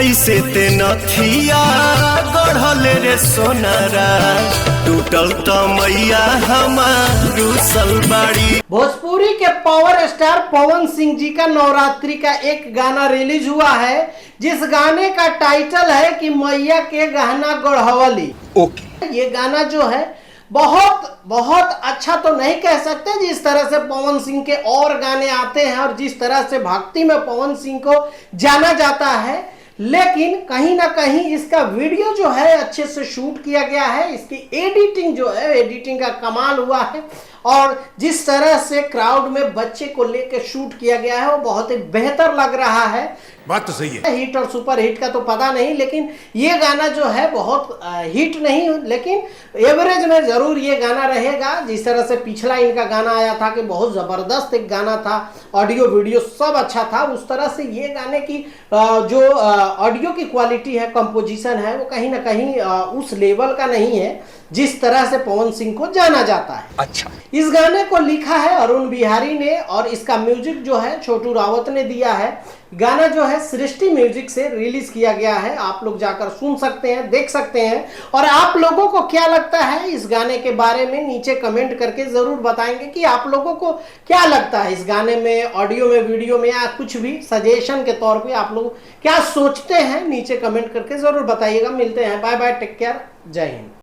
कैसे ते नथिया गढ़ल रे सोनारा टूटल तो मैया हमारू सलबाड़ी। भोजपुरी के पावर स्टार पवन सिंह जी का नवरात्रि का एक गाना रिलीज हुआ है, जिस गाने का टाइटल है कि मैया के गहना गढ़वली। ये गाना जो है बहुत बहुत अच्छा तो नहीं कह सकते, जिस तरह से पवन सिंह के और गाने आते हैं और जिस तरह से भक्ति में पवन सिंह को जाना जाता है, लेकिन कहीं ना कहीं इसका वीडियो जो है अच्छे से शूट किया गया है। इसकी एडिटिंग जो है, एडिटिंग का कमाल हुआ है और जिस तरह से क्राउड में बच्चे को लेकर शूट किया गया है वो बहुत ही बेहतर लग रहा है। बात तो सही है। हिट और सुपर हिट का तो पता नहीं, लेकिन ये गाना जो है बहुत हिट नहीं, लेकिन एवरेज में जरूर ये गाना रहेगा। जिस तरह से पिछला इनका गाना आया था कि बहुत जबरदस्त एक गाना था, ऑडियो वीडियो सब अच्छा था, उस तरह से ये गाने की जो ऑडियो की क्वालिटी है, कंपोजिशन है, वो कहीं ना कहीं उस लेवल का नहीं है जिस तरह से पवन सिंह को जाना जाता है। अच्छा, इस गाने को लिखा है अरुण बिहारी ने और इसका म्यूजिक जो है छोटू रावत ने दिया है। गाना जो है सृष्टि म्यूजिक से रिलीज किया गया है, आप लोग जाकर सुन सकते हैं, देख सकते हैं। और आप लोगों को क्या लगता है इस गाने के बारे में नीचे कमेंट करके जरूर बताएंगे कि आप लोगों को क्या लगता है इस गाने में, ऑडियो में, वीडियो में, या कुछ भी सजेशन के तौर पे आप लोग क्या सोचते हैं, नीचे कमेंट करके जरूर बताइएगा। मिलते हैं, बाय बाय, टेक केयर, जय हिंद।